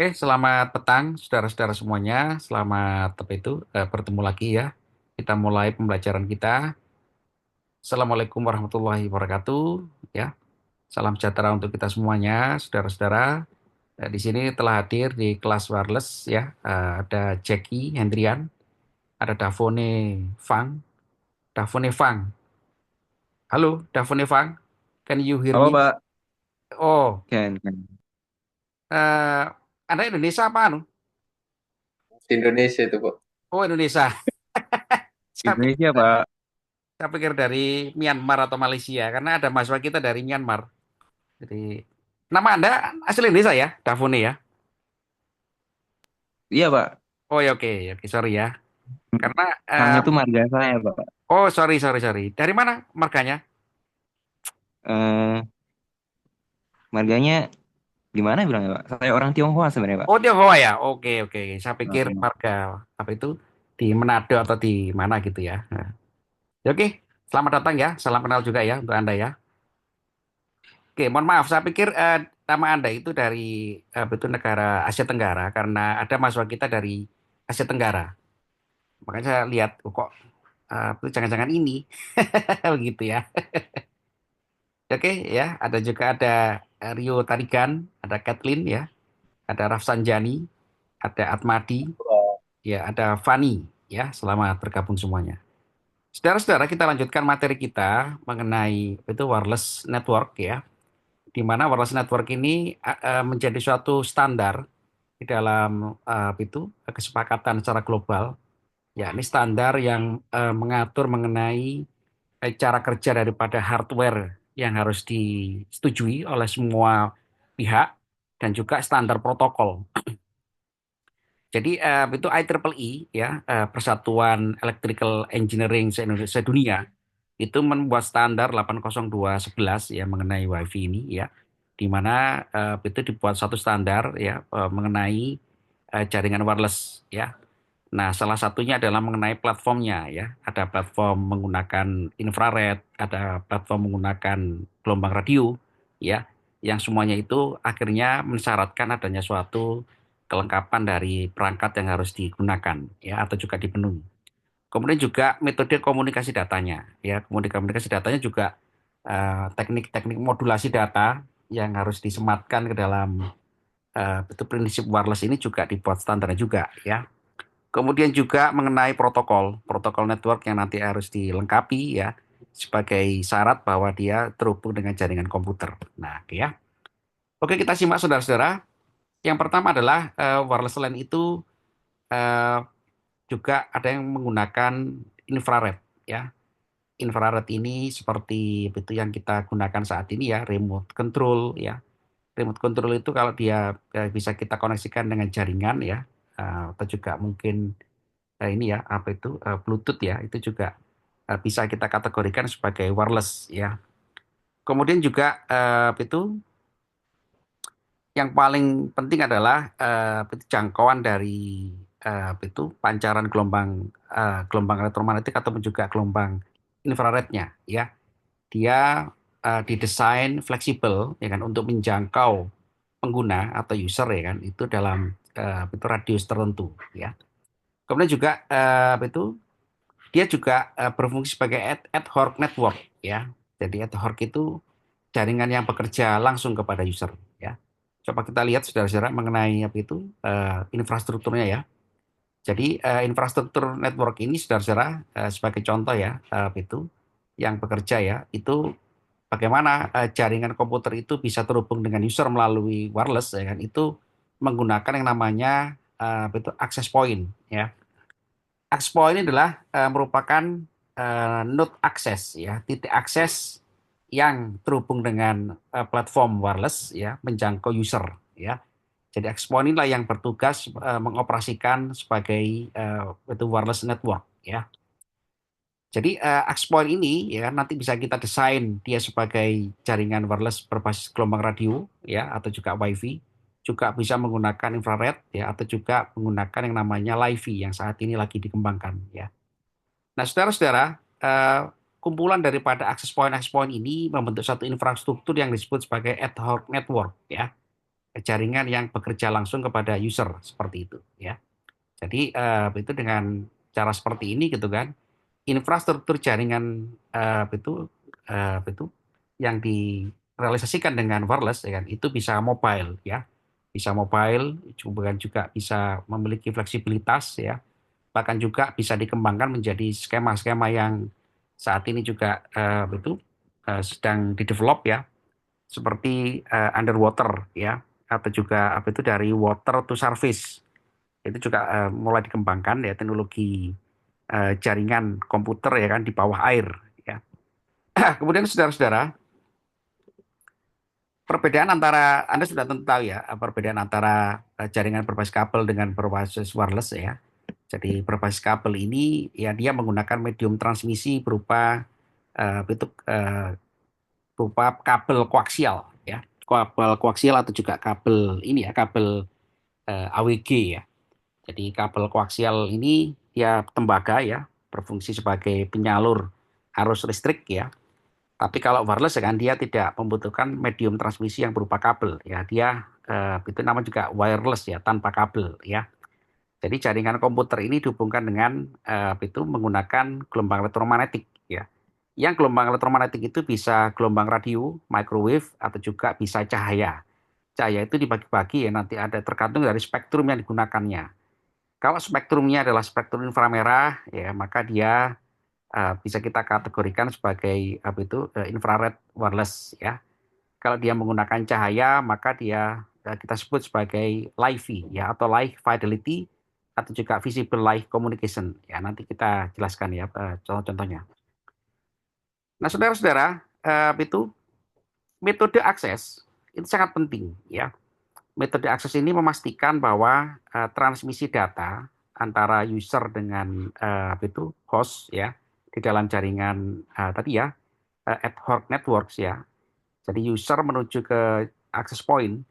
Oke, selamat petang, saudara-saudara semuanya. Selamat bertemu lagi ya. Kita mulai pembelajaran kita. Assalamualaikum warahmatullahi wabarakatuh. Ya, salam sejahtera untuk kita semuanya, saudara-saudara. Di sini telah hadir di kelas wireless ya. Ada Jackie Hendrian, ada Davone Fang. Davone Fang. Halo, Davone Fang. Can you hear Halo me? Pak, Oh, Ken. eh, Anda Indonesia apa anu? Di Indonesia itu Pak. Oh, Indonesia. Saya Indonesia Pak. Saya pikir dari Myanmar atau Malaysia, karena ada mahasiswa kita dari Myanmar. Jadi, nama Anda asli Indonesia ya, Davone ya? Iya Pak. Oh ya, oke, oke, sorry ya. Karena, Kang eh, itu marga saya Pak. oh sorry, sorry, sorry. Dari mana marganya? Eh, Marganya gimana bilangnya Pak? Saya orang Tionghoa sebenarnya Pak. Oh, Tionghoa ya? Oke, oke. Saya pikir Oke. marga apa itu di Manado atau di mana gitu ya. Nah, ya, oke, selamat datang ya. Salam kenal juga ya untuk Anda ya. Oke, mohon maaf, saya pikir nama Anda itu dari negara Asia Tenggara karena ada mahasiswa kita dari Asia Tenggara. Makanya saya lihat, oh, kok itu jangan-jangan ini begitu ya. Oke ya, ada juga Rio Tarigan, ada Kathleen ya, ada Rafsanjani, ada Atmadi, ya ada Fani ya. Selamat bergabung semuanya. Saudara-saudara, kita lanjutkan materi kita mengenai itu wireless network ya, di mana wireless network ini menjadi suatu standar di dalam kesepakatan secara global, ya ini standar yang mengatur mengenai cara kerja daripada hardware yang harus disetujui oleh semua pihak dan juga standar protokol. Jadi itu IEEE ya, Persatuan Electrical Engineering sedunia itu membuat standar 802.11 ya mengenai WiFi ini ya, di mana itu dibuat satu standar ya mengenai jaringan wireless ya. Nah, salah satunya adalah mengenai platformnya ya. Ada platform menggunakan infrared, ada platform menggunakan gelombang radio ya, yang semuanya itu akhirnya mensyaratkan adanya suatu kelengkapan dari perangkat yang harus digunakan ya atau juga dipenuhi. Kemudian juga metode komunikasi datanya ya. Komunikasi datanya juga teknik-teknik modulasi data yang harus disematkan ke dalam itu prinsip wireless ini juga dibuat standar juga ya. Kemudian juga mengenai protokol, protokol network yang nanti harus dilengkapi ya sebagai syarat bahwa dia terhubung dengan jaringan komputer. Nah, oke ya. Oke, kita simak saudara-saudara. Yang pertama adalah wireless LAN itu eh, juga ada yang menggunakan infrared ya. Infrared ini seperti itu yang kita gunakan saat ini ya, remote control ya. Remote control itu kalau dia bisa kita koneksikan dengan jaringan ya, atau juga mungkin ini ya apa itu Bluetooth ya itu juga bisa kita kategorikan sebagai wireless ya. Kemudian juga itu yang paling penting adalah itu jangkauan dari itu pancaran gelombang elektromagnetik ataupun juga gelombang infrarednya ya. Dia didesain fleksibel ya kan untuk menjangkau pengguna atau user ya kan itu dalam itu radius tertentu ya. Kemudian juga itu dia juga berfungsi sebagai ad hoc network ya. Jadi ad hoc itu jaringan yang bekerja langsung kepada user ya. Coba kita lihat saudara-saudara mengenai apa itu infrastrukturnya ya. Jadi infrastruktur network ini saudara-saudara sebagai contoh ya apa itu yang bekerja ya itu bagaimana jaringan komputer itu bisa terhubung dengan user melalui wireless ya kan itu menggunakan yang namanya apa itu access point ya. Expo ini adalah merupakan node akses ya, titik akses yang terhubung dengan platform wireless ya, menjangkau user ya. Jadi Expo inilah yang bertugas mengoperasikan sebagai itu wireless network ya. Jadi Expo ini ya nanti bisa kita desain dia sebagai jaringan wireless berbasis gelombang radio ya atau juga WiFi, juga bisa menggunakan infrared ya atau juga menggunakan yang namanya LiFi yang saat ini lagi dikembangkan ya. Nah, saudara-saudara, kumpulan daripada access point ini membentuk satu infrastruktur yang disebut sebagai ad hoc network, ya. jaringan yang bekerja langsung kepada user seperti itu ya. Jadi itu dengan cara seperti ini gitu kan, infrastruktur jaringan itu yang direalisasikan dengan wireless ya kan, itu bisa mobile ya, bisa mobile, kemudian juga bisa memiliki fleksibilitas ya, bahkan juga bisa dikembangkan menjadi skema-skema yang saat ini juga sedang didevelop ya, seperti underwater ya, atau juga apa itu dari water to surface, itu juga mulai dikembangkan ya, teknologi jaringan komputer ya kan di bawah air ya. Kemudian saudara-saudara, perbedaan antara Anda sudah tentu tahu ya, perbedaan antara jaringan berbasis kabel dengan berbasis wireless ya. Jadi berbasis kabel ini ya dia menggunakan medium transmisi berupa berupa kabel koaksial ya. Kabel koaksial atau juga kabel ini ya, kabel AWG ya. Jadi kabel koaksial ini ya tembaga ya, berfungsi sebagai penyalur arus listrik ya. Tapi kalau wireless ya kan dia tidak membutuhkan medium transmisi yang berupa kabel ya. Dia itu nama juga wireless ya, tanpa kabel ya. Jadi jaringan komputer ini dihubungkan dengan itu menggunakan gelombang elektromagnetik ya. Yang gelombang elektromagnetik itu bisa gelombang radio, microwave, atau juga bisa cahaya. Cahaya itu dibagi-bagi ya, nanti ada tergantung dari spektrum yang digunakannya. Kalau spektrumnya adalah spektrum inframerah, ya maka dia bisa kita kategorikan sebagai apa itu infrared wireless ya. Kalau dia menggunakan cahaya, maka dia kita sebut sebagai LiFi ya, atau Light Fidelity, atau juga Visible Light Communication. Ya, nanti kita jelaskan ya contoh-contohnya. Nah, saudara-saudara, itu metode akses itu sangat penting ya. Metode akses ini memastikan bahwa transmisi data antara user dengan itu host ya di dalam jaringan tadi ya, ad hoc networks ya. Jadi user menuju ke access point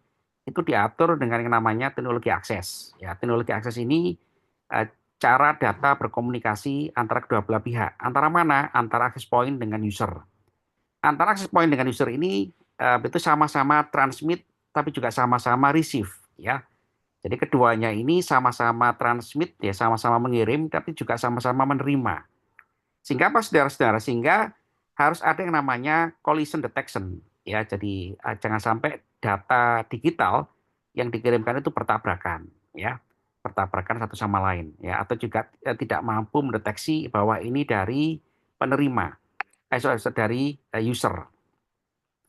itu diatur dengan yang namanya teknologi akses. Ya, teknologi akses ini eh, cara data berkomunikasi antara kedua belah pihak. Antara mana? Antara access point dengan user. Antara access point dengan user ini itu sama-sama transmit tapi juga sama-sama receive ya. Jadi keduanya ini sama-sama transmit ya, sama-sama mengirim tapi juga sama-sama menerima. Sehingga apa saudara-saudara? Sehingga harus ada yang namanya collision detection ya. Jadi jangan sampai data digital yang dikirimkan itu bertabrakan ya. Bertabrakan satu sama lain ya, atau juga tidak mampu mendeteksi bahwa ini dari penerima, dari user.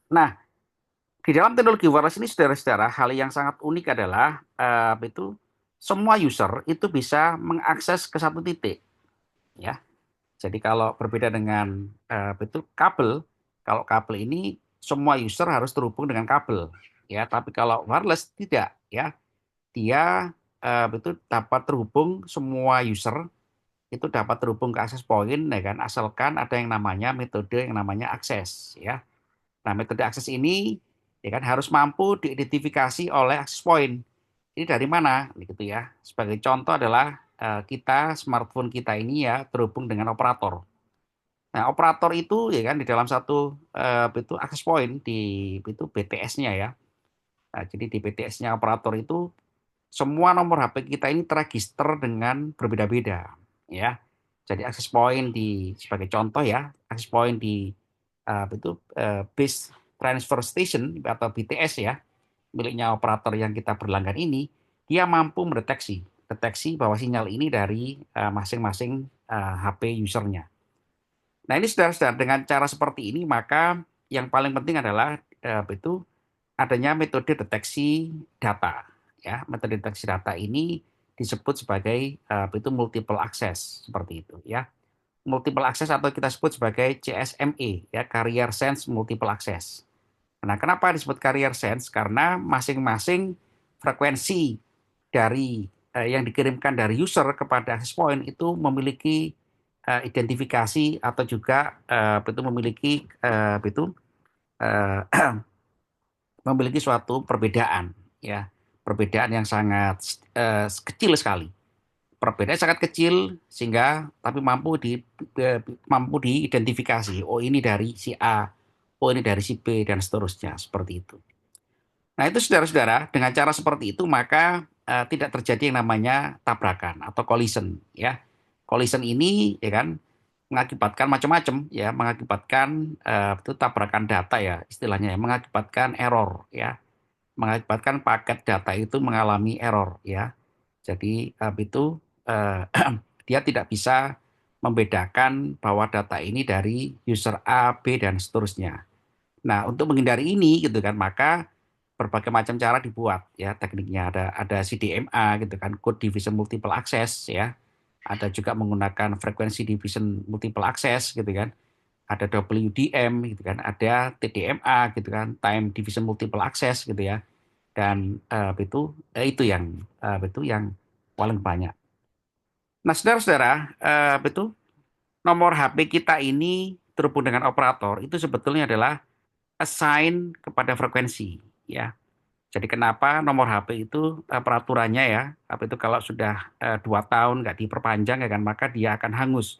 Nah, di dalam teknologi wireless ini saudara-saudara, hal yang sangat unik adalah itu semua user itu bisa mengakses ke satu titik ya. Jadi kalau berbeda dengan itu kabel, kalau kabel ini semua user harus terhubung dengan kabel ya, tapi kalau wireless tidak ya. Dia itu dapat terhubung, semua user itu dapat terhubung ke akses point ya kan, asalkan ada yang namanya metode yang namanya akses ya. Nah, metode akses ini ya kan harus mampu diidentifikasi oleh access point. Ini dari mana? Gitu ya. Sebagai contoh adalah kita smartphone kita ini ya terhubung dengan operator. Nah, operator itu ya kan di dalam satu itu access point di itu BTS-nya ya. Nah, jadi di BTS-nya operator itu semua nomor HP kita ini terregister dengan berbeda-beda ya. Jadi access point di sebagai contoh ya, access point di itu base transfer station atau BTS ya, miliknya operator yang kita berlangganan ini, dia mampu deteksi bahwa sinyal ini dari masing-masing HP usernya. Nah, ini saudara-saudara, dengan cara seperti ini maka yang paling penting adalah itu adanya metode deteksi data ya. Metode deteksi data ini disebut sebagai itu multiple access seperti itu ya. Multiple access atau kita sebut sebagai CSMA ya, Carrier Sense Multiple Access. Nah, kenapa disebut carrier sense? Karena masing-masing frekuensi dari yang dikirimkan dari user kepada access point itu memiliki identifikasi atau juga itu memiliki itu eh, memiliki suatu perbedaan ya, perbedaan yang sangat kecil sekali, perbedaan sangat kecil sehingga tapi mampu diidentifikasi, oh ini dari si A, oh ini dari si B dan seterusnya seperti itu. Nah, itu saudara-saudara, dengan cara seperti itu maka tidak terjadi yang namanya tabrakan atau collision ya. Collision ini ya kan mengakibatkan macam-macam ya, mengakibatkan itu tabrakan data ya istilahnya ya, mengakibatkan error ya, mengakibatkan paket data itu mengalami error ya. Jadi itu eh, dia tidak bisa membedakan bahwa data ini dari user A, B dan seterusnya. Nah, untuk menghindari ini gitu kan, maka berbagai macam cara dibuat ya tekniknya. Ada CDMA gitu kan, Code Division Multiple Access ya. Ada juga menggunakan Frequency Division Multiple Access gitu kan. Ada WDM gitu kan, ada TDMA gitu kan, Time Division Multiple Access gitu ya. Dan itu yang itu yang paling banyak. Nah, saudara-saudara, itu nomor HP kita ini terhubung dengan operator itu sebetulnya adalah assign kepada frekuensi ya. Jadi kenapa nomor HP itu peraturannya ya, HP itu kalau sudah 2 tahun nggak diperpanjang ya kan, maka dia akan hangus.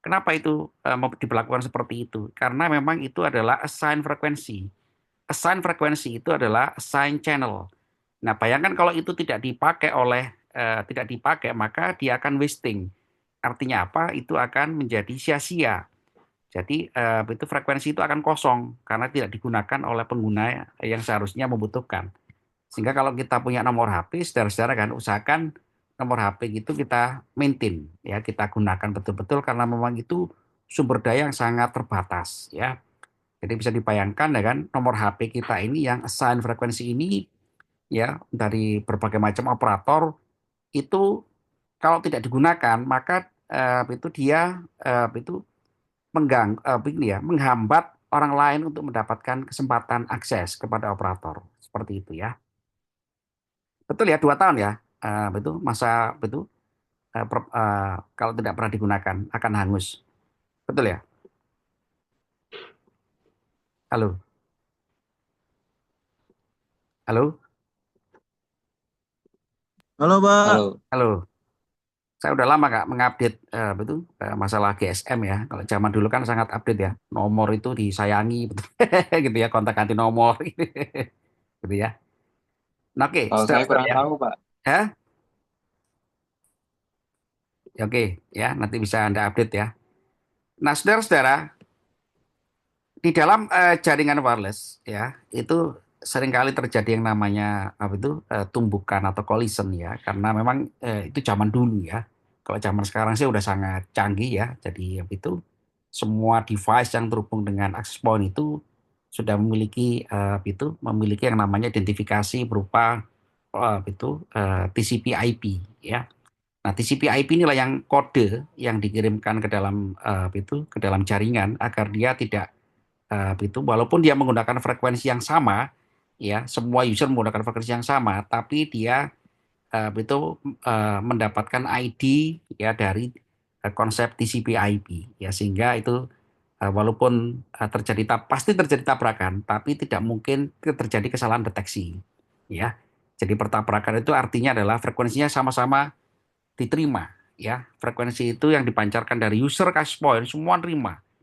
Kenapa itu mau diberlakukan seperti itu? Karena memang itu adalah assign frekuensi. Assign frekuensi itu adalah assign channel. Nah, bayangkan kalau itu tidak dipakai, maka dia akan wasting. Artinya apa? Itu akan menjadi sia-sia. Jadi itu frekuensi itu akan kosong karena tidak digunakan oleh pengguna yang seharusnya membutuhkan. Sehingga kalau kita punya nomor HP, saudara-saudara kan usahakan nomor HP itu kita maintain ya, kita gunakan betul-betul karena memang itu sumber daya yang sangat terbatas ya. Jadi bisa dibayangkan ya kan nomor HP kita ini yang assign frekuensi ini ya dari berbagai macam operator itu kalau tidak digunakan maka itu dia itu ini ya, menghambat orang lain untuk mendapatkan kesempatan akses kepada operator seperti itu ya. Betul ya, 2 tahun ya. Betul masa betul kalau tidak pernah digunakan akan hangus. Betul ya. Halo, halo, Halo, Pak. Halo. halo. Saya udah lama Kak mengupdate betul masalah GSM ya. Kalau zaman dulu kan sangat update ya. Nomor itu disayangi betul. gitu ya, kontak ganti nomor gitu ya. Nah, oke, Kalau saya saudara-saudara kurang ya. tahu, Pak. Ya, ya, oke ya, nanti bisa Anda update ya. Nah, saudara-saudara, di dalam jaringan wireless ya itu seringkali terjadi yang namanya apa itu tumbukan atau collision ya karena memang itu zaman dulu ya. Kalau zaman sekarang sih udah sangat canggih ya. Jadi apa itu semua device yang terhubung dengan access point itu sudah memiliki apa itu memiliki yang namanya identifikasi berupa apa itu TCP/IP ya. Nah, TCP/IP inilah yang kode yang dikirimkan ke dalam apa itu ke dalam jaringan agar dia tidak itu walaupun dia menggunakan frekuensi yang sama ya semua user menggunakan frekuensi yang sama tapi dia mendapatkan ID ya dari konsep TCP/IP ya sehingga itu walaupun pasti terjadi tabrakan tapi tidak mungkin terjadi kesalahan deteksi ya. Jadi pertabrakan itu artinya adalah frekuensinya sama-sama diterima ya. Frekuensi itu yang dipancarkan dari user ke point semua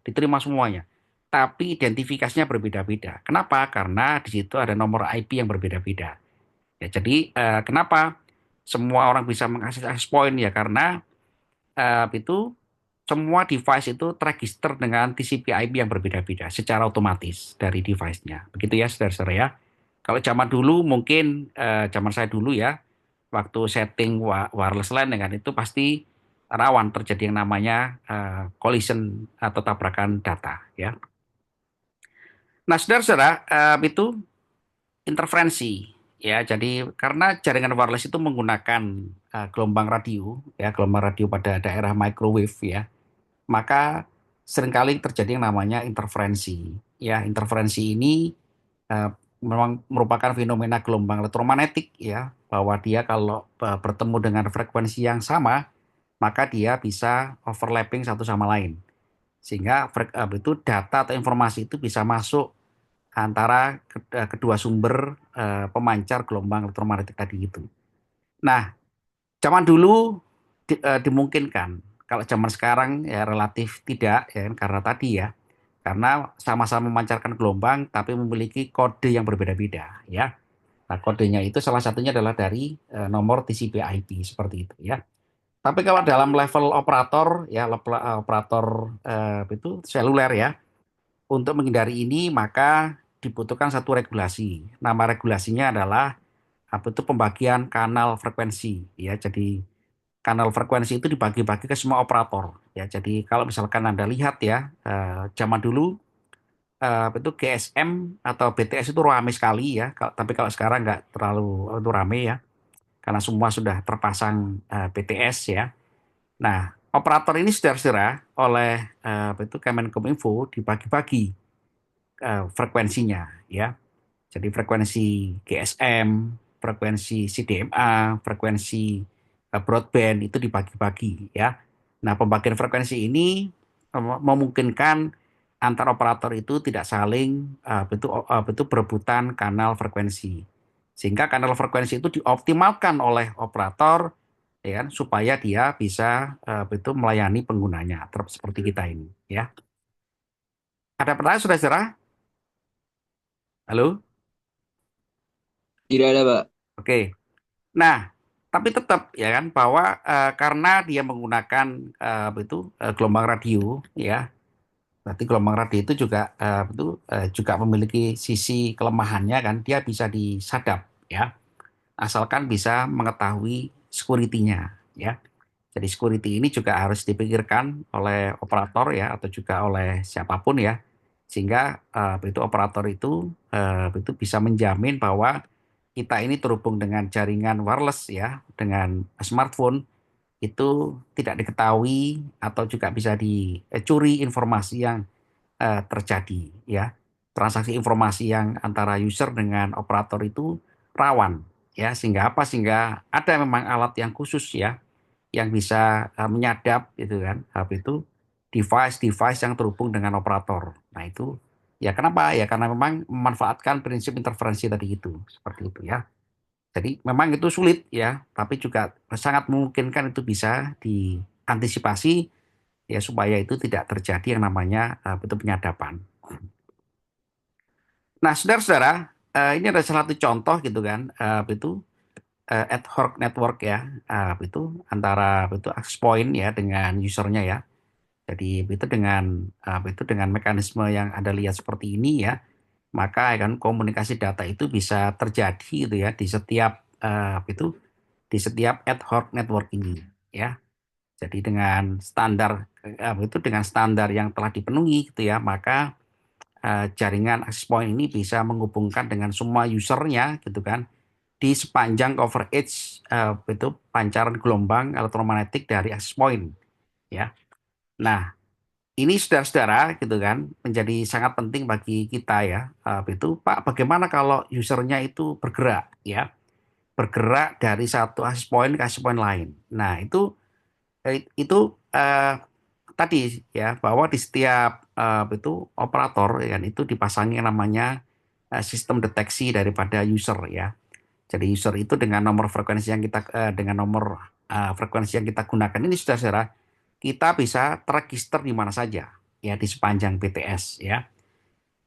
diterima semuanya. Tapi identifikasinya berbeda-beda. Kenapa? Karena di situ ada nomor IP yang berbeda-beda. Ya, jadi kenapa semua orang bisa mengakses access point ya karena itu semua device itu terregister dengan TCP IP yang berbeda-beda secara otomatis dari device-nya. Begitu ya, saudara-saudara ya. Kalau zaman dulu mungkin zaman saya dulu ya, waktu setting wireless LAN dengan itu pasti rawan terjadi yang namanya collision atau tabrakan data ya. Nah, saudara-saudara, itu interferensi ya. Jadi karena jaringan wireless itu menggunakan gelombang radio pada daerah microwave ya, maka seringkali terjadi yang namanya interferensi. Ya, interferensi ini eh, memang merupakan fenomena gelombang elektromagnetik ya, bahwa dia kalau bertemu dengan frekuensi yang sama, maka dia bisa overlapping satu sama lain. Sehingga itu data atau informasi itu bisa masuk antara kedua sumber pemancar gelombang elektromagnetik tadi itu. Nah, zaman dulu dimungkinkan. Kalau zaman sekarang ya relatif tidak ya kan, karena tadi ya. Karena sama-sama memancarkan gelombang tapi memiliki kode yang berbeda-beda ya. Nah, kodenya itu salah satunya adalah dari nomor TCP IP seperti itu ya. Tapi kalau dalam level operator ya, level operator itu seluler ya, untuk menghindari ini maka dibutuhkan satu regulasi. Nama regulasinya adalah apa itu pembagian kanal frekuensi ya. Jadi kanal frekuensi itu dibagi-bagi ke semua operator ya. Jadi kalau misalkan Anda lihat ya, zaman dulu apa itu GSM atau BTS itu ramai sekali ya. Tapi kalau sekarang nggak terlalu itu ramai ya, karena semua sudah terpasang BTS ya. Nah, operator ini saudara-saudara oleh apa itu Kemenkominfo dibagi-bagi frekuensinya ya. Jadi frekuensi GSM, frekuensi CDMA, frekuensi broadband itu dibagi-bagi ya. Nah, pembagian frekuensi ini memungkinkan antar operator itu tidak saling berebutan kanal frekuensi. Sehingga kanal frekuensi itu dioptimalkan oleh operator ya kan, supaya dia bisa melayani penggunanya seperti kita ini ya. Ada pertanyaan saudara-saudara? Halo? Tidak ada, Pak. Oke. Nah, tapi tetap ya kan bahwa karena dia menggunakan gelombang radio ya, berarti gelombang radio itu juga juga memiliki sisi kelemahannya kan, dia bisa disadap ya, asalkan bisa mengetahui security-nya ya. Jadi security ini juga harus dipikirkan oleh operator ya atau juga oleh siapapun ya, sehingga itu operator itu bisa menjamin bahwa kita ini terhubung dengan jaringan wireless ya, dengan smartphone itu tidak diketahui atau juga bisa dicuri informasi yang terjadi ya. Transaksi informasi yang antara user dengan operator itu rawan ya, sehingga apa? Sehingga ada memang alat yang khusus ya yang bisa menyadap gitu kan, itu device-device yang terhubung dengan operator. Nah, itu ya kenapa? Ya karena memang memanfaatkan prinsip interferensi tadi itu, seperti itu ya. Jadi memang itu sulit ya, tapi juga sangat memungkinkan itu bisa diantisipasi ya supaya itu tidak terjadi yang namanya itu penyadapan. Nah, saudara-saudara, ini ada salah satu contoh gitu kan, itu ad hoc network ya, itu antara itu access point ya dengan usernya ya. Jadi itu dengan itu dengan mekanisme yang Anda lihat seperti ini ya, maka ya kan komunikasi data itu bisa terjadi gitu ya di setiap di setiap ad hoc network ini ya. Jadi dengan standar itu dengan standar yang telah dipenuhi gitu ya, maka jaringan access point ini bisa menghubungkan dengan semua usernya gitu kan di sepanjang coverage itu pancaran gelombang elektromagnetik dari access point ya. Nah, ini saudara-saudara gitu kan menjadi sangat penting bagi kita ya. Itu Pak, bagaimana kalau usernya itu bergerak ya, bergerak dari satu access point ke access point lain. Nah, itu eh, tadi ya bahwa di setiap itu operator ya kan itu dipasangi yang namanya sistem deteksi daripada user ya. Jadi user itu dengan nomor frekuensi yang kita dengan nomor frekuensi yang kita gunakan ini sudah saudara kita bisa terregister di mana saja ya di sepanjang BTS ya.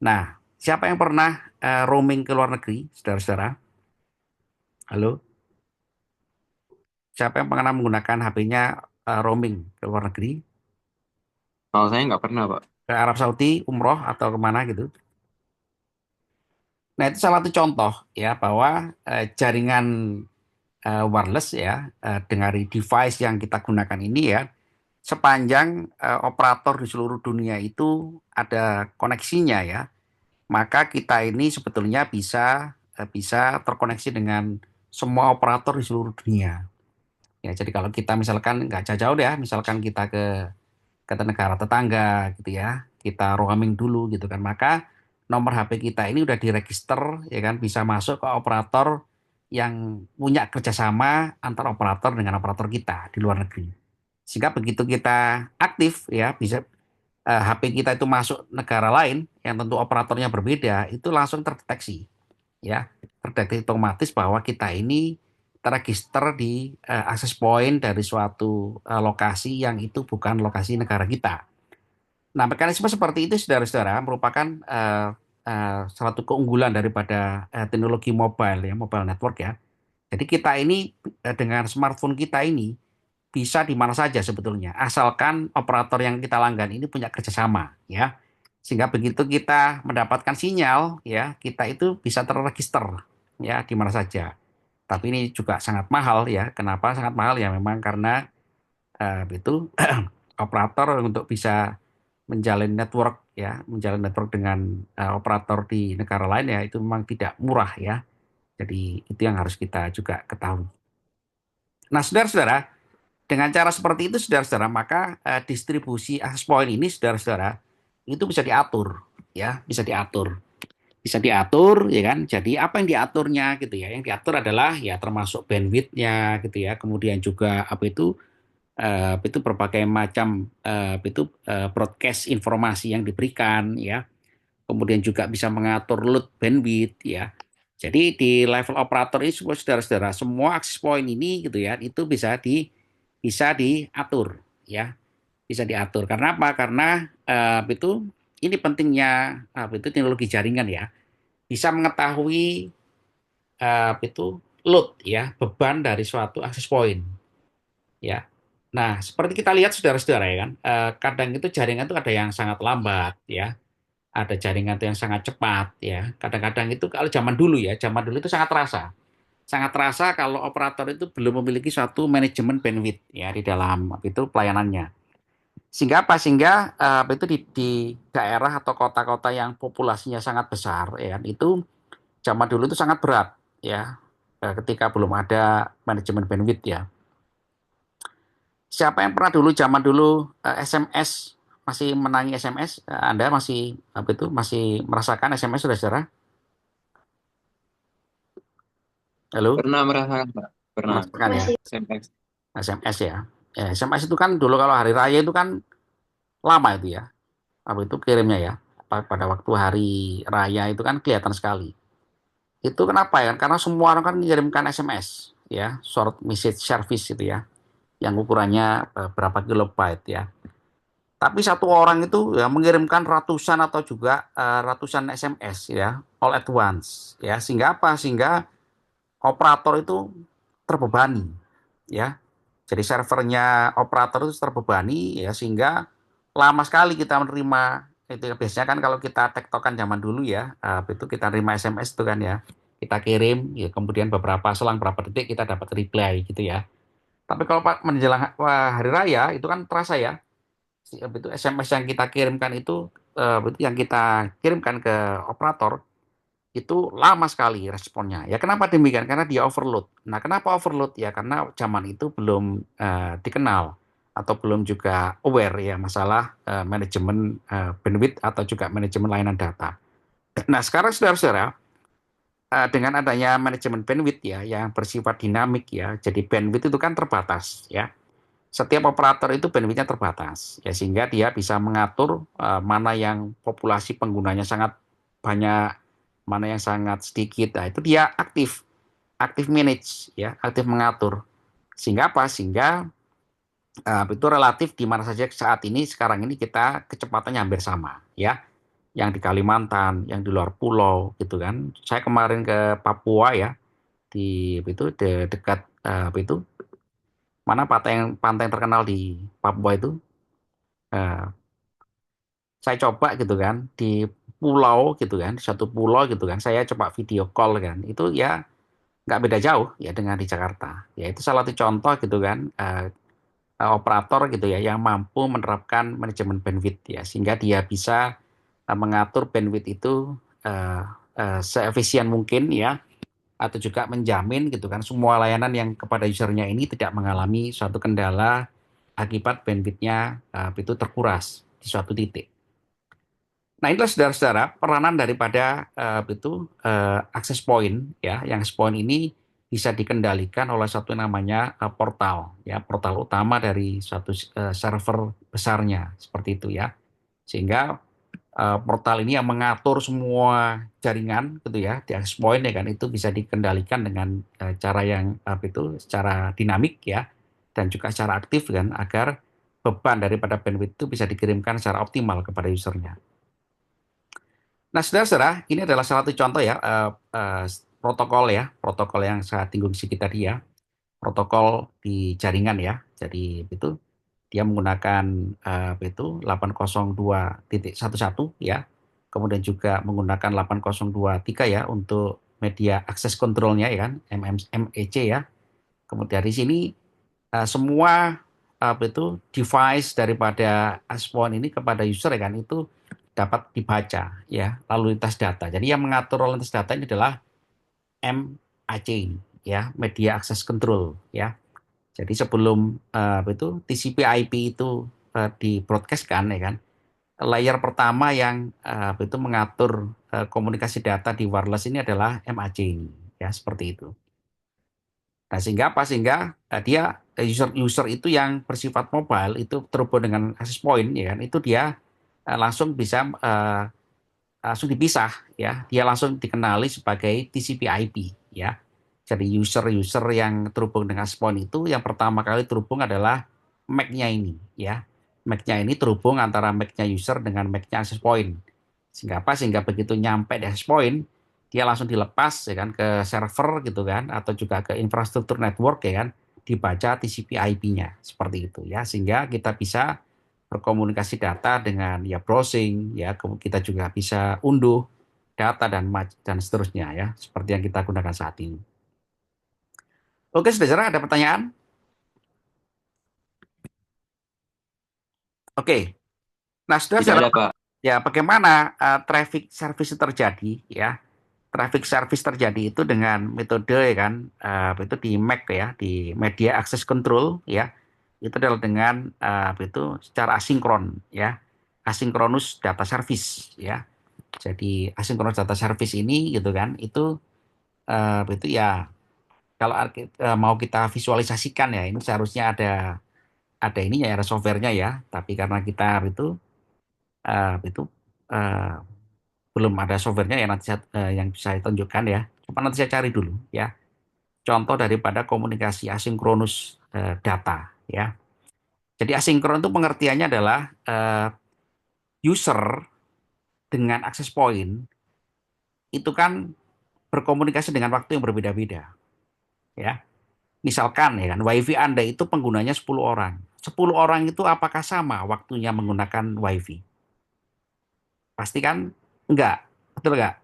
Nah, siapa yang pernah roaming ke luar negeri, saudara-saudara? Halo, siapa yang pernah menggunakan HP-nya roaming ke luar negeri? Kalau saya nggak pernah, Pak. Ke Arab Saudi, umroh atau kemana gitu? Nah, itu salah satu contoh ya bahwa jaringan wireless ya dengan device yang kita gunakan ini ya sepanjang operator di seluruh dunia itu ada koneksinya ya, maka kita ini sebetulnya bisa terkoneksi dengan semua operator di seluruh dunia. Ya, jadi kalau kita misalkan nggak jauh-jauh deh ya, misalkan kita ke negara tetangga gitu ya, kita roaming dulu gitu kan, maka nomor HP kita ini udah diregister ya kan, bisa masuk ke operator yang punya kerjasama antar operator dengan operator kita di luar negeri. Sehingga begitu kita aktif ya, bisa HP kita itu masuk negara lain yang tentu operatornya berbeda, itu langsung terdeteksi ya, terdeteksi otomatis bahwa kita ini terregister di access point dari suatu lokasi yang itu bukan lokasi negara kita. Nah, mekanisme seperti itu saudara-saudara merupakan salah satu keunggulan daripada teknologi mobile ya, mobile network ya. Jadi kita ini dengan smartphone kita ini bisa di mana saja sebetulnya, asalkan operator yang kita langgan ini punya kerjasama ya. Sehingga begitu kita mendapatkan sinyal ya, kita itu bisa terregister ya di mana saja. Tapi ini juga sangat mahal ya. Kenapa sangat mahal ya? Memang karena itu operator untuk bisa menjalin network ya, menjalin network dengan operator di negara lain ya itu memang tidak murah ya. Jadi itu yang harus kita juga ketahui. Nah, saudara-saudara, dengan cara seperti itu, saudara-saudara, maka distribusi access point ini, saudara-saudara, itu bisa diatur, ya, bisa diatur, ya kan? Jadi apa yang diaturnya, gitu ya? Yang diatur adalah ya termasuk bandwidth-nya, gitu ya. Kemudian juga apa itu berbagai macam broadcast informasi yang diberikan, ya. Kemudian juga bisa mengatur load bandwidth, ya. Jadi di level operator ini saudara-saudara semua access point ini gitu ya itu bisa diatur ya bisa diatur karena apa karena itu ini pentingnya itu teknologi jaringan ya bisa mengetahui itu load ya beban dari suatu access point ya. Nah seperti kita lihat saudara-saudara ya kan kadang itu jaringan itu ada yang sangat lambat ya ada jaringan itu yang sangat cepat ya kadang-kadang itu kalau zaman dulu itu sangat terasa kalau operator itu belum memiliki suatu manajemen bandwidth ya di dalam itu pelayanannya. Sehingga apa? Sehingga itu di daerah atau kota-kota yang populasinya sangat besar ya itu zaman dulu itu sangat berat ya ketika belum ada manajemen bandwidth ya. Siapa yang pernah dulu zaman dulu SMS masih menangi SMS? Anda masih apa itu masih merasakan SMS saudara-saudara? Halo, Pernah merasakan, Pak. Pernah. merasakan ya SMS. SMS ya. SMS itu kan dulu kalau hari raya itu kan lama itu ya. Apa itu kirimnya ya. Pada waktu hari raya itu kan kelihatan sekali. Itu kenapa ya? Karena semua orang kan mengirimkan SMS ya, short message service itu ya, yang ukurannya berapa kilobyte ya. Tapi satu orang itu ya mengirimkan ratusan atau juga ratusan SMS ya, all at once ya. Sehingga apa? Sehingga operator itu terbebani ya. Jadi servernya operator itu terbebani ya sehingga lama sekali kita menerima itu biasanya kan kalau kita tektokan zaman dulu ya itu kita terima SMS itu kan ya kita kirim ya kemudian beberapa selang berapa detik kita dapat reply gitu ya. Tapi kalau Pak menjelang hari raya itu kan terasa ya itu SMS yang kita kirimkan itu yang kita kirimkan ke operator itu lama sekali responnya. Ya kenapa demikian? Karena dia overload. Nah, kenapa overload? Ya karena zaman itu belum dikenal atau belum juga aware ya masalah manajemen bandwidth atau juga manajemen layanan data. Nah, sekarang saudara-saudara, dengan adanya manajemen bandwidth ya yang bersifat dinamik ya, jadi bandwidth itu kan terbatas ya. Setiap operator itu bandwidthnya terbatas ya sehingga dia bisa mengatur mana yang populasi penggunanya sangat banyak mana yang sangat sedikit. Nah, itu dia aktif manage ya, aktif mengatur. Sehingga apa? Sehingga itu relatif di mana saja saat ini sekarang ini kita kecepatannya hampir sama ya. Yang di Kalimantan, yang di luar pulau gitu kan. Saya kemarin ke Papua ya, di itu dekat apa itu mana pantai yang terkenal di Papua itu eh, saya coba gitu kan di pulau gitu kan di satu pulau gitu kan saya coba video call kan itu ya nggak beda jauh ya dengan di Jakarta. Ya itu salah satu contoh gitu kan operator gitu ya yang mampu menerapkan manajemen bandwidth ya sehingga dia bisa mengatur bandwidth itu uh, seefisien mungkin ya atau juga menjamin gitu kan semua layanan yang kepada usernya ini tidak mengalami suatu kendala akibat bandwidthnya itu terkuras di suatu titik. Nah, inilah saudara-saudara peranan daripada access point ya, yang access point ini bisa dikendalikan oleh satu namanya portal ya, portal utama dari suatu server besarnya seperti itu ya. Sehingga portal ini yang mengatur semua jaringan gitu ya, di access point ya kan itu bisa dikendalikan dengan cara yang itu secara dinamik ya dan juga secara aktif kan agar beban daripada bandwidth itu bisa dikirimkan secara optimal kepada usernya. Nah, saudara-saudara, ini adalah salah satu contoh ya, protokol yang saya tinggung sedikit tadi ya, protokol di jaringan ya. Jadi itu dia menggunakan apa itu 802.11 ya, kemudian juga menggunakan 8023 ya untuk media akses kontrolnya ya kan, MEC ya. Kemudian dari sini semua apa itu device daripada Aspoint ini kepada user ya kan itu dapat dibaca ya lalu lintas data. Jadi yang mengatur lalu lintas data ini adalah MAC ini ya, Media Access Control ya. Jadi sebelum apa itu TCP/IP itu di broadcast-kan ya kan, layer pertama yang apa itu mengatur komunikasi data di wireless ini adalah MAC ini ya, seperti itu. Nah, sehingga apa? Sehingga dia user itu yang bersifat mobile itu terhubung dengan access point ya kan, itu dia langsung bisa langsung dipisah ya. Dia langsung dikenali sebagai TCP/IP ya. Jadi user-user yang terhubung dengan access point itu yang pertama kali terhubung adalah MAC-nya ini ya. MAC-nya ini terhubung antara MAC-nya user dengan MAC-nya access point. Sehingga apa? Sehingga begitu nyampe di access point, dia langsung dilepas ya kan ke server gitu kan atau juga ke infrastruktur network ya kan, dibaca TCP/IP-nya seperti itu ya. Sehingga kita bisa berkomunikasi data dengan ya browsing ya, kita juga bisa unduh data dan seterusnya ya, seperti yang kita gunakan saat ini. Oke, saudara, ada pertanyaan? Oke. Nah, Tidak saudara, ada, Pak. ya bagaimana traffic service itu terjadi ya? Traffic service terjadi itu dengan metode ya kan, itu di MAC ya, di Media Access Control ya. Itu adalah dengan itu secara asinkron ya, asynchronous data service ya. Jadi asynchronous data service ini gitu kan, itu ya kalau mau kita visualisasikan ya, ini seharusnya ada ininya ya, ada softwarenya ya. Tapi karena kita itu eh, belum ada softwarenya ya, nanti yang bisa saya tunjukkan ya. Coba nanti saya cari dulu ya. Contoh daripada komunikasi asinkronus data ya. Jadi asinkron itu pengertiannya adalah user dengan access point itu kan berkomunikasi dengan waktu yang berbeda-beda ya. Misalkan ya kan, WiFi Anda itu penggunanya 10 orang. 10 orang itu apakah sama waktunya menggunakan WiFi? Pasti kan enggak. Betul enggak?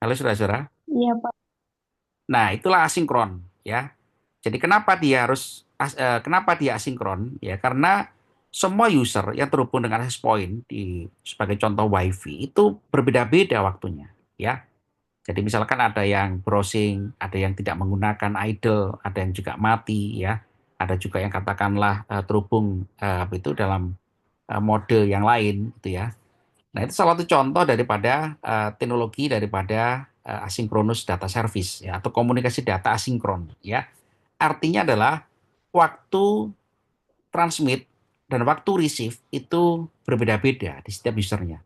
Halo saudara-saudara. Iya, Pak. Nah, itulah asinkron ya. Jadi kenapa dia asinkron? Ya, karena semua user yang terhubung dengan access point sebagai contoh WiFi itu berbeda-beda waktunya ya. Jadi misalkan ada yang browsing, ada yang tidak menggunakan idle, ada yang juga mati ya. Ada juga yang katakanlah terhubung itu dalam mode yang lain gitu ya. Nah, itu salah satu contoh daripada teknologi daripada asynchronous data service ya, atau komunikasi data asinkron ya. Artinya adalah waktu transmit dan waktu receive itu berbeda-beda di setiap usernya.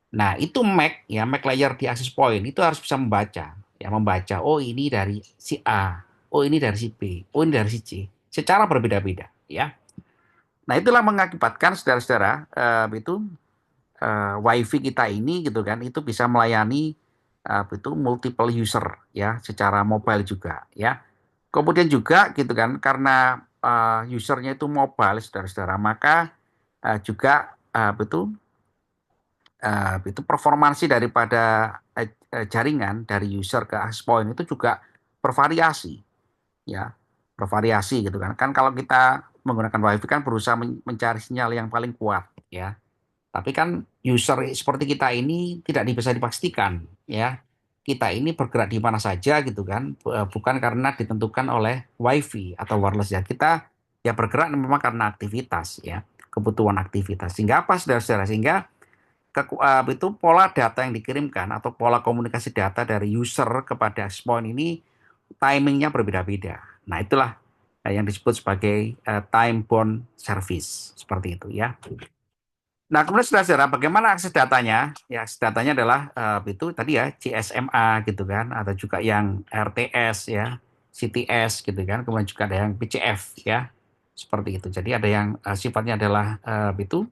Nah, itu MAC ya, MAC layer di access point itu harus bisa membaca, ya membaca. Oh, ini dari si A, oh ini dari si B, oh ini dari si C, secara berbeda-beda, ya. Nah, itulah mengakibatkan saudara-saudara itu WiFi kita ini gitu kan, itu bisa melayani itu multiple user ya, secara mobile juga, ya. Kemudian juga gitu kan, karena usernya itu mobile, saudara-saudara, maka juga betul itu performansi daripada jaringan dari user ke access point itu juga bervariasi ya, bervariasi gitu kan. Kan kalau kita menggunakan WiFi kan berusaha mencari sinyal yang paling kuat ya. Tapi kan user seperti kita ini tidak bisa dipastikan ya. Kita ini bergerak di mana saja gitu kan, bukan karena ditentukan oleh WiFi atau wireless ya. Kita ya bergerak memang karena aktivitas ya, kebutuhan aktivitas. Sehingga apa saudara-saudara? Sehingga itu pola data yang dikirimkan atau pola komunikasi data dari user kepada exploit ini timingnya berbeda-beda. Nah, itulah yang disebut sebagai time bound service seperti itu ya. Nah, kemudian saudara-saudara, bagaimana akses datanya? Ya, akses datanya adalah itu tadi ya CSMA gitu kan, atau juga yang RTS ya, CTS gitu kan, kemudian juga ada yang PCF ya, seperti itu. Jadi ada yang sifatnya adalah itu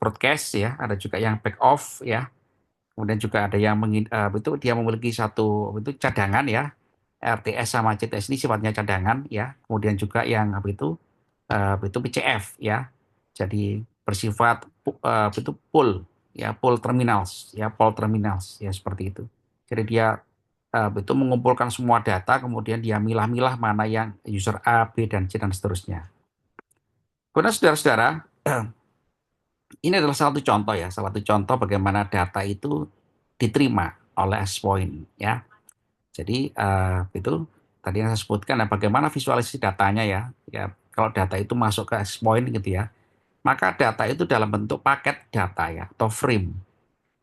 broadcast ya, ada juga yang back off ya. Kemudian juga ada yang itu dia memiliki satu itu cadangan ya. RTS sama CTS ini sifatnya cadangan ya. Kemudian juga yang itu PCF ya. Jadi bersifat itu pool ya, pool terminals ya, pool terminals ya seperti itu. Jadi dia itu mengumpulkan semua data, kemudian dia milah-milah mana yang user A, B, dan C dan seterusnya. Kemudian saudara-saudara, ini adalah salah satu contoh ya, salah satu contoh bagaimana data itu diterima oleh access point ya. Jadi itu tadi yang saya sebutkan ya, bagaimana visualisasi datanya ya. Ya, kalau data itu masuk ke access point gitu ya, maka data itu dalam bentuk paket data ya atau frame.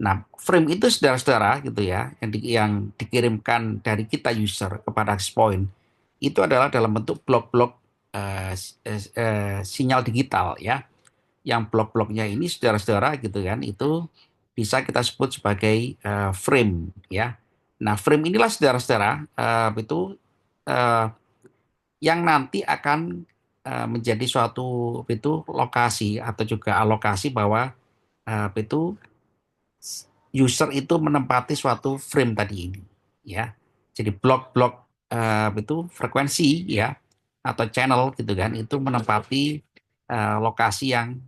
Nah, frame itu saudara-saudara gitu ya, yang dikirimkan dari kita user kepada access point itu adalah dalam bentuk blok-blok sinyal digital ya. Yang blok-bloknya ini saudara-saudara gitu kan, itu bisa kita sebut sebagai frame ya. Nah, frame inilah saudara-saudara itu eh, yang nanti akan menjadi suatu itu lokasi atau juga alokasi bahwa itu user itu menempati suatu frame tadi ini ya. Jadi blok-blok itu frekuensi ya atau channel gitu kan itu menempati lokasi yang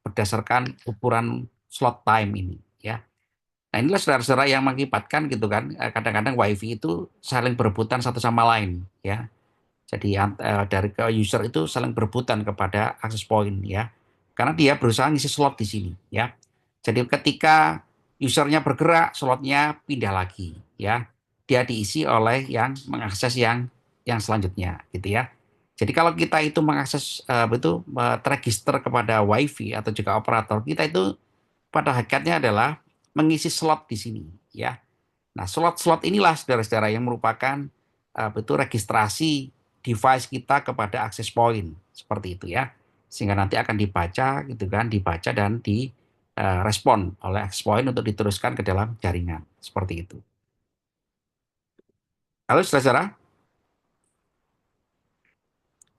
berdasarkan ukuran slot time ini ya. Nah, inilah saudara-saudara yang mengakibatkan gitu kan kadang-kadang WiFi itu saling berebutan satu sama lain ya. Jadi dari ke user itu saling berebutan kepada access point ya. Karena dia berusaha ngisi slot di sini ya. Jadi ketika usernya bergerak, slotnya pindah lagi ya. Dia diisi oleh yang mengakses yang selanjutnya gitu ya. Jadi kalau kita itu mengakses terregister kepada WiFi atau juga operator, kita itu pada hakikatnya adalah mengisi slot di sini ya. Nah, slot-slot inilah saudara-saudara yang merupakan registrasi device kita kepada access point seperti itu ya. Sehingga nanti akan dibaca gitu kan, dibaca dan direspon oleh access point untuk diteruskan ke dalam jaringan seperti itu. Halo saudara-saudara,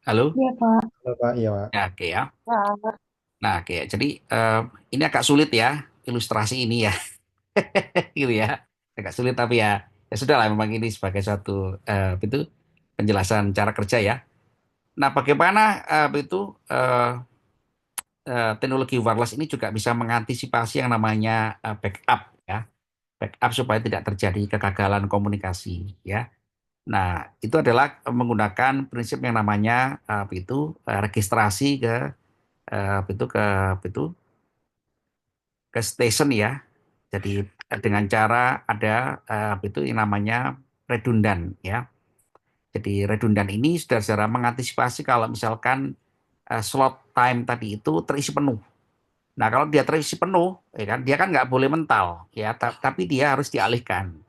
halo. Iya, Pak. Halo Pak, iya Pak. Ya, oke ya. Pak. Nah, oke. Jadi ini agak sulit ya ilustrasi ini ya, gitu ya. Agak sulit tapi ya, ya sudah lah memang ini sebagai suatu itu penjelasan cara kerja ya. Nah, bagaimana teknologi wireless ini juga bisa mengantisipasi yang namanya backup ya, backup supaya tidak terjadi kegagalan komunikasi ya. Nah, itu adalah menggunakan prinsip yang namanya registrasi ke itu ke itu ke station ya. Jadi dengan cara ada itu yang namanya redundan ya. Jadi redundan ini saudara-saudara mengantisipasi kalau misalkan slot time tadi itu terisi penuh. Nah, kalau dia terisi penuh, dia kan nggak boleh mental, ya. Tapi dia harus dialihkan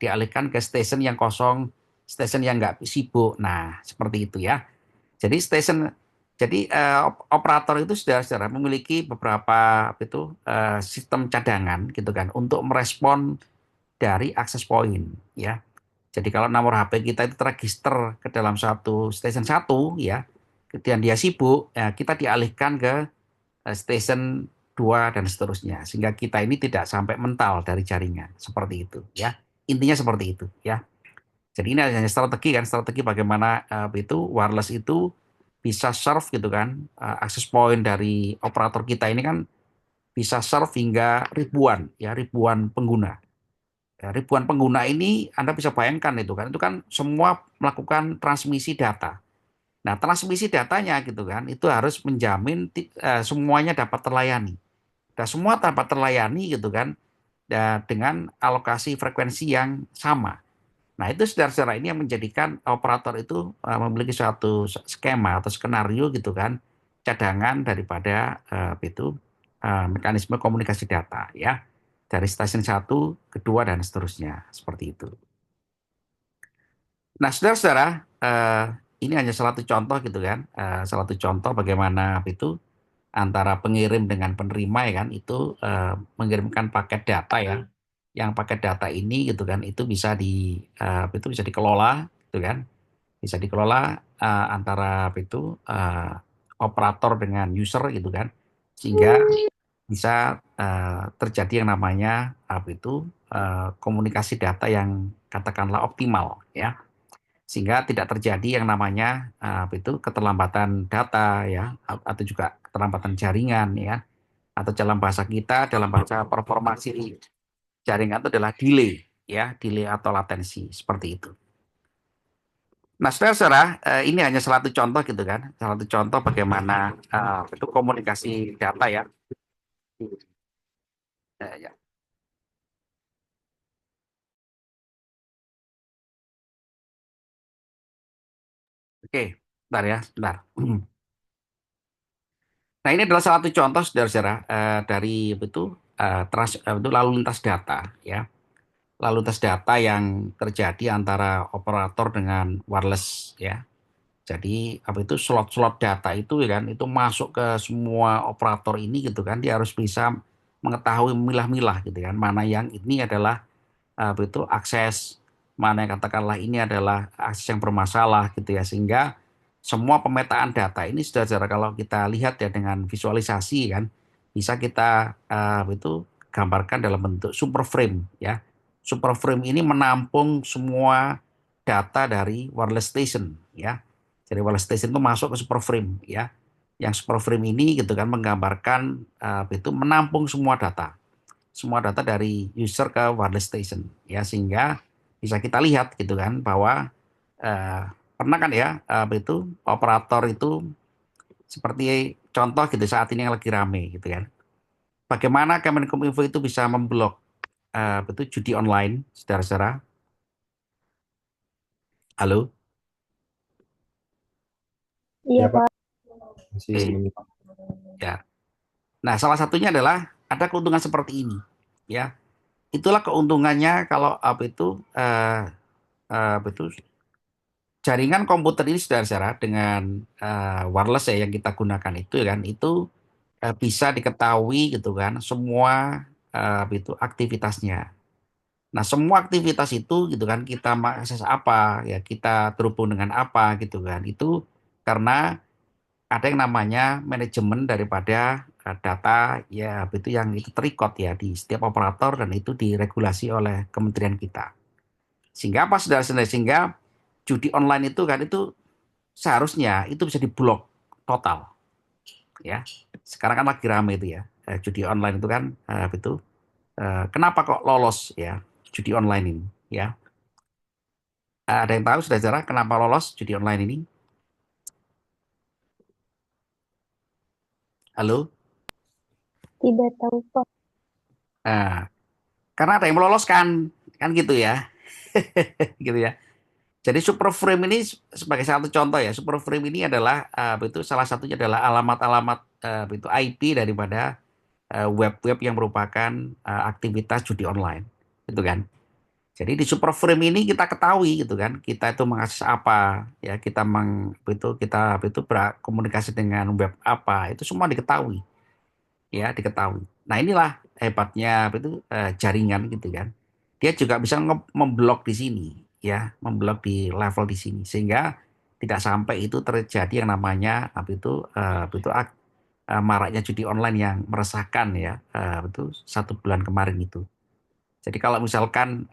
ke stasiun yang kosong, stasiun yang nggak sibuk. Nah, seperti itu ya. Jadi operator itu saudara-saudara memiliki beberapa sistem cadangan gitu kan untuk merespon dari akses point, ya. Jadi kalau nomor HP kita itu terregister ke dalam satu stasiun satu, ya, kemudian dia sibuk, ya, kita dialihkan ke station 2 dan seterusnya sehingga kita ini tidak sampai mental dari jaringan seperti itu ya, intinya seperti itu ya. Jadi ini hanya strategi kan, strategi bagaimana itu wireless itu bisa serve gitu kan, access point dari operator kita ini kan bisa serve hingga ribuan ya, ribuan pengguna ya, ribuan pengguna ini Anda bisa bayangkan itu kan semua melakukan transmisi data. Nah, transmisi datanya gitu kan, itu harus menjamin semuanya dapat terlayani. Dan semua dapat terlayani gitu kan, dengan alokasi frekuensi yang sama. Nah, itu saudara-saudara ini yang menjadikan operator itu memiliki suatu skema atau skenario gitu kan, cadangan daripada mekanisme komunikasi data ya, dari stasiun satu, kedua dan seterusnya seperti itu. Nah, saudara-saudara, ini hanya salah satu contoh gitu kan, salah satu contoh bagaimana itu antara pengirim dengan penerima ya kan, itu mengirimkan paket data ya, yang paket data ini gitu kan, itu bisa dikelola gitu kan, bisa dikelola antara operator dengan user gitu kan, sehingga bisa terjadi yang namanya apa itu komunikasi data yang katakanlah optimal ya, sehingga tidak terjadi yang namanya apa itu keterlambatan data ya, atau juga keterlambatan jaringan ya, atau dalam bahasa kita, dalam bahasa performasi jaringan itu adalah delay ya, delay atau latensi seperti itu. Nah, saudara-saudara, ini hanya salah satu contoh gitu kan, salah satu contoh bagaimana itu komunikasi data ya. Ya. Oke, bentar ya, bentar. Nah, ini adalah salah satu contoh, saudara-saudara, dari itu itu lalu lintas data ya, lalu lintas data yang terjadi antara operator dengan wireless ya. Jadi apa itu slot-slot data itu ya kan, itu masuk ke semua operator ini gitu kan, dia harus bisa mengetahui milah-milah gitu kan, mana yang ini adalah apa itu akses, mana yang katakanlah ini adalah akses yang bermasalah gitu ya, sehingga semua pemetaan data ini saudara, kalau kita lihat ya dengan visualisasi kan, bisa kita apa itu gambarkan dalam bentuk super frame ya. Super frame ini menampung semua data dari wireless station ya. Jadi wireless station itu masuk ke super frame ya. Yang super frame ini gitu kan menggambarkan apa itu menampung semua data dari user ke wireless station ya, sehingga bisa kita lihat gitu kan bahwa eh, pernah kan ya apa itu operator itu seperti contoh gitu saat ini yang lagi rame gitu kan, bagaimana Kemenkominfo itu bisa memblok apa itu judi online, saudara-saudara. Halo. Iya, Ya Pak, Pak. masih Oke menyimak. ya. Nah, salah satunya adalah ada keuntungan seperti ini ya, itulah keuntungannya kalau apa itu apa itu jaringan komputer ini, saudara-saudara, dengan wireless ya yang kita gunakan itu ya kan, itu bisa diketahui gitu kan semua itu aktivitasnya. Nah, semua aktivitas itu gitu kan kita mengakses apa ya, kita terhubung dengan apa gitu kan. Itu karena ada yang namanya manajemen daripada data ya itu yang itu terikot ya di setiap operator, dan itu diregulasi oleh kementerian kita. Sehingga apa, saudara-saudara, sehingga judi online itu kan itu seharusnya itu bisa diblok total ya. Sekarang kan lagi rame itu ya, judi online itu kan itu kenapa kok lolos ya judi online ini ya. Ada yang tahu sudah cara kenapa lolos judi online ini? Halo. Tidak tahu, Pak. Nah, karena ada yang meloloskan kan gitu ya. Gitu ya. Jadi super frame ini sebagai satu contoh ya, super frame ini adalah itu salah satunya adalah alamat-alamat itu IP daripada web-web yang merupakan aktivitas judi online, gitu kan. Jadi di super frame ini kita ketahui gitu kan, kita itu mengakses apa, ya kita itu berkomunikasi dengan web apa, itu semua diketahui, ya diketahui. Nah, inilah hebatnya apa itu jaringan gitu kan. Dia juga bisa memblok di sini, ya, memblok di level di sini, sehingga tidak sampai itu terjadi yang namanya maraknya judi online yang meresahkan ya, itu 1 bulan kemarin itu. Jadi kalau misalkan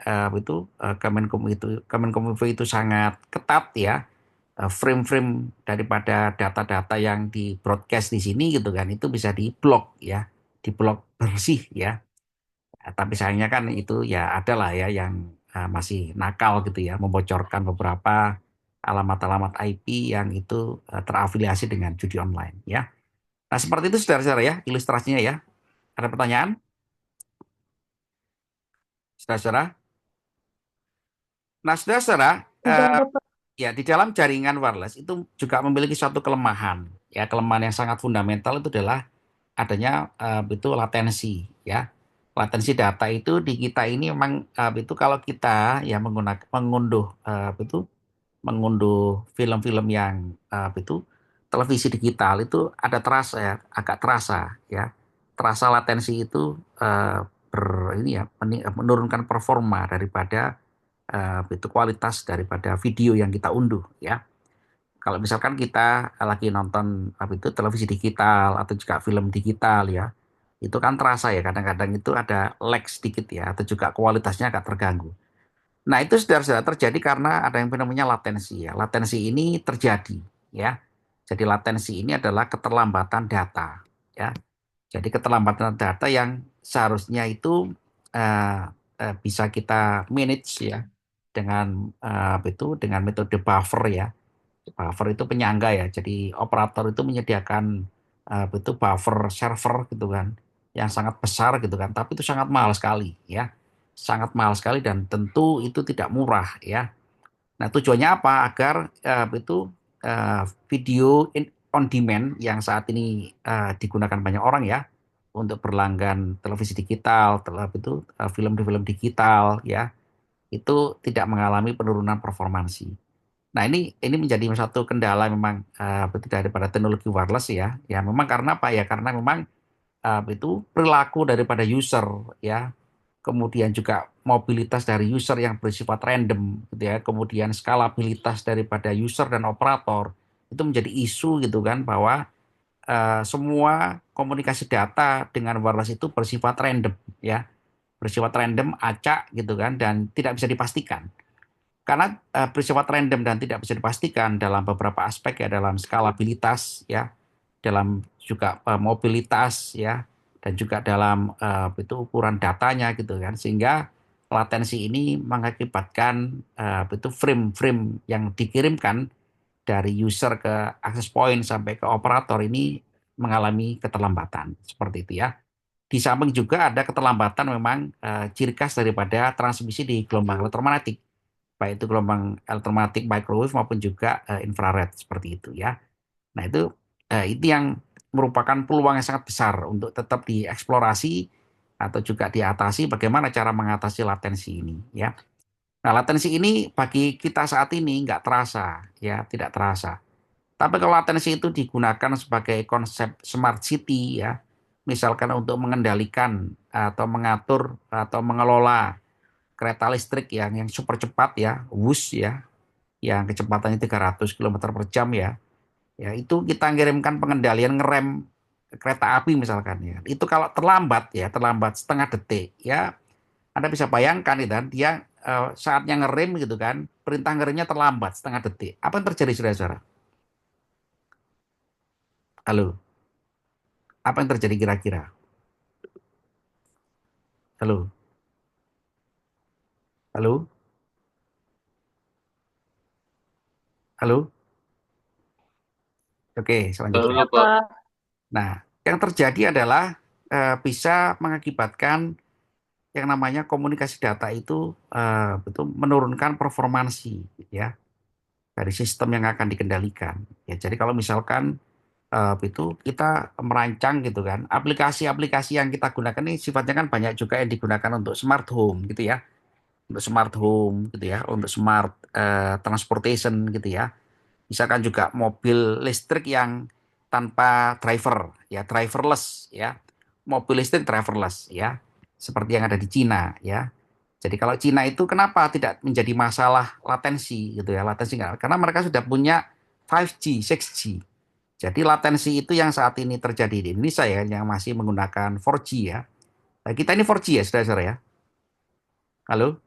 Kemenkominfo itu sangat ketat ya, frame-frame daripada data-data yang di broadcast di sini gitu kan, itu bisa diblok ya, diblok bersih ya. Tapi sayangnya kan itu ya ada lah ya yang masih nakal gitu ya, membocorkan beberapa alamat-alamat IP yang itu terafiliasi dengan judi online ya. Nah, seperti itu saudara-saudara ya, ilustrasinya ya. Ada pertanyaan, saudara-saudara? Nah, saudara-saudara, Tidak ada, Pak. ya, di dalam jaringan wireless itu juga memiliki suatu kelemahan. Ya, kelemahan yang sangat fundamental itu adalah adanya itu latensi, ya. Latensi data itu di kita ini memang itu kalau kita ya menggunakan mengunduh film-film yang itu televisi digital itu ada terasa ya, agak terasa ya. Terasa latensi itu ini ya menurunkan performa daripada itu kualitas daripada video yang kita unduh ya. Kalau misalkan kita lagi nonton apa itu televisi digital atau juga film digital ya, Itu kan terasa ya, kadang-kadang itu ada lag sedikit ya, atau juga kualitasnya agak terganggu. Nah, itu saudara-saudara terjadi karena ada yang namanya latensi ya. Latensi ini terjadi ya. Jadi latensi ini adalah keterlambatan data ya. Jadi keterlambatan data yang seharusnya itu eh, bisa kita manage ya dengan apa itu dengan metode buffer ya. Buffer itu penyangga ya. Jadi operator itu menyediakan apa itu buffer server gitu kan yang sangat besar gitu kan. Tapi itu sangat mahal sekali ya. Sangat mahal sekali dan tentu itu tidak murah ya. Nah, tujuannya apa? Agar itu video on demand yang saat ini digunakan banyak orang ya untuk berlangganan televisi digital, itu film-film digital ya, itu tidak mengalami penurunan performansi. Nah, ini menjadi satu kendala memang betul daripada teknologi wireless ya. Ya memang karena apa ya? Karena memang itu perilaku daripada user ya, kemudian juga mobilitas dari user yang bersifat random gitu ya, kemudian skalabilitas daripada user dan operator itu menjadi isu gitu kan, bahwa semua komunikasi data dengan wireless itu bersifat random ya, bersifat random, acak gitu kan, dan tidak bisa dipastikan. Karena bersifat random dan tidak bisa dipastikan dalam beberapa aspek ya, dalam skalabilitas ya, dalam juga mobilitas ya, dan juga dalam itu ukuran datanya gitu kan, sehingga latensi ini mengakibatkan itu frame-frame yang dikirimkan dari user ke access point sampai ke operator ini mengalami keterlambatan seperti itu ya. Di samping juga ada keterlambatan memang ciri khas daripada transmisi di gelombang elektromagnetik, baik itu gelombang elektromagnetik microwave maupun juga infrared seperti itu ya. Nah, itu yang merupakan peluang yang sangat besar untuk tetap dieksplorasi atau juga diatasi, bagaimana cara mengatasi latensi ini ya. Nah, latensi ini bagi kita saat ini nggak terasa ya, tidak terasa. Tapi kalau latensi itu digunakan sebagai konsep smart city ya, misalkan untuk mengendalikan atau mengatur atau mengelola kereta listrik yang super cepat ya, WUS ya, yang kecepatannya 300 km per jam ya. Ya, itu kita ngirimkan pengendalian ngerem kereta api misalkan ya. Itu kalau terlambat ya, terlambat setengah detik ya, Anda bisa bayangkan itu kan, dia saatnya ngerem gitu kan, perintah ngeremnya terlambat setengah detik. Apa yang terjadi saudara-saudara? Halo, apa yang terjadi kira-kira? Halo, halo, halo. Oke, selanjutnya. Iya, Pak. Nah, yang terjadi adalah bisa mengakibatkan yang namanya komunikasi data itu betul menurunkan performansi ya dari sistem yang akan dikendalikan. Ya, jadi kalau misalkan itu kita merancang gitu kan, aplikasi-aplikasi yang kita gunakan ini sifatnya kan banyak juga yang digunakan untuk smart home gitu ya, untuk smart home gitu ya, untuk smart transportation gitu ya. Misalkan juga mobil listrik yang tanpa driver, ya driverless ya. Mobil listrik driverless ya. Seperti yang ada di Cina ya. Jadi kalau Cina itu kenapa tidak menjadi masalah latensi gitu ya, latensi nggak? Karena mereka sudah punya 5G, 6G. Jadi latensi itu yang saat ini terjadi di Indonesia ya, yang masih menggunakan 4G ya. Nah, kita ini 4G ya, saudara-saudara ya. Halo?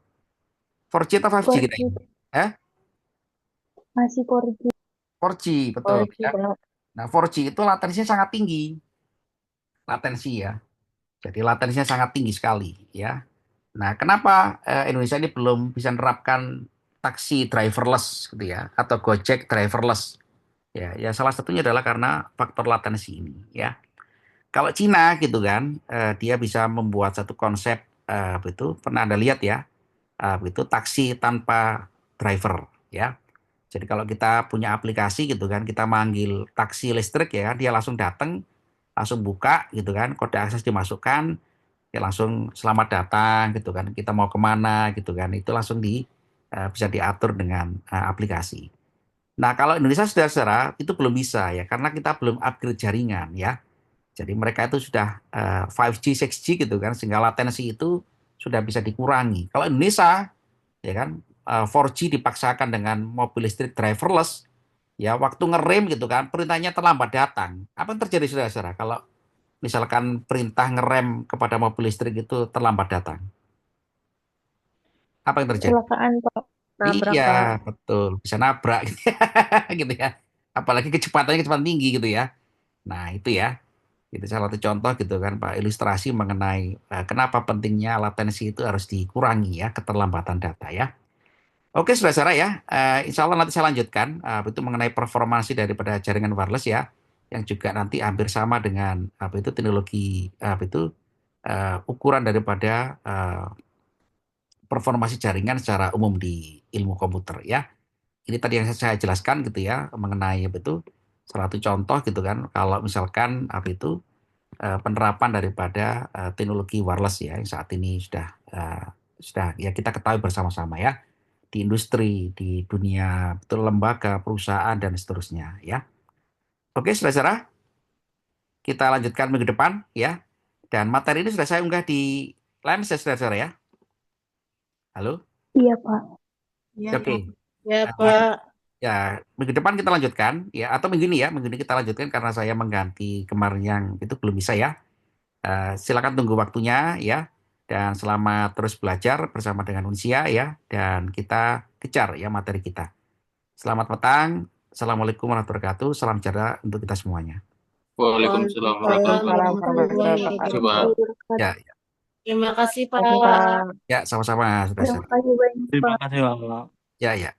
4G atau 5G kita 4G, ini? Eh? masih 4G. 4G, betul 4G, ya. Pak. Nah, 4G itu latensinya sangat tinggi, latensi ya. Jadi latensinya sangat tinggi sekali ya. Nah, kenapa Indonesia ini belum bisa menerapkan taksi driverless gitu ya, atau Gojek driverless? Ya, ya salah satunya adalah karena faktor latensi ini ya. Kalau Cina gitu kan, dia bisa membuat satu konsep itu pernah Anda lihat ya, itu taksi tanpa driver ya. Jadi kalau kita punya aplikasi gitu kan, kita manggil taksi listrik ya, dia langsung datang, langsung buka gitu kan, kode akses dimasukkan, ya langsung selamat datang gitu kan, kita mau kemana gitu kan, itu langsung bisa diatur dengan aplikasi. Nah, kalau Indonesia saudara-saudara itu belum bisa ya, karena kita belum upgrade jaringan ya. Jadi mereka itu sudah 5G, 6G gitu kan, sehingga latensi itu sudah bisa dikurangi. Kalau Indonesia ya kan 4G dipaksakan dengan mobil listrik driverless, ya waktu ngerem gitu kan, perintahnya terlambat datang. Apa yang terjadi saudara-saudara? Kalau misalkan perintah ngerem kepada mobil listrik itu terlambat datang? Apa yang terjadi? Kecelakaan, Pak. Nabrak, Iya, Pak. betul. Bisa nabrak gitu ya. Gitu ya. Apalagi kecepatannya kecepatan tinggi gitu ya. Nah, itu ya. Itu salah satu contoh gitu kan, Pak. Ilustrasi mengenai kenapa pentingnya latensi itu harus dikurangi ya, keterlambatan data ya. Oke, saudara-saudara ya. Insya Allah nanti saya lanjutkan. Itu mengenai performansi daripada jaringan wireless ya. Yang juga nanti hampir sama dengan apa itu teknologi apa itu ukuran daripada performansi jaringan secara umum di ilmu komputer ya. Ini tadi yang saya jelaskan gitu ya mengenai apa itu salah satu contoh gitu kan kalau misalkan apa itu penerapan daripada teknologi wireless ya yang saat ini sudah ya kita ketahui bersama-sama ya di industri, di dunia betul lembaga, perusahaan dan seterusnya ya. Oke, saudara-saudara, kita lanjutkan minggu depan ya. Dan materi ini sudah saya unggah di Lens ya saudara-saudara ya. Halo? Iya, Pak. Ya, Oke. ya, Nah, Pak. ya, minggu depan kita lanjutkan ya atau minggu ini ya, minggu ini kita lanjutkan karena saya mengganti kemarin yang itu belum bisa ya. Silakan tunggu waktunya ya dan selamat terus belajar bersama dengan Unsia ya dan kita kejar ya materi kita. Selamat petang. Assalamualaikum warahmatullahi wabarakatuh. Salam sejahtera untuk kita semuanya. Waalaikumsalam Waalaikumsalam warahmatullahi warahmatullahi wabarakatuh. Coba. wabarakatuh. Ya, Terima kasih, Terima kasih, Pak. Pak. ya sama-sama Terima saudara-saudara. kasih banyak, Terima Pak. kasih, Pak. Ya, ya.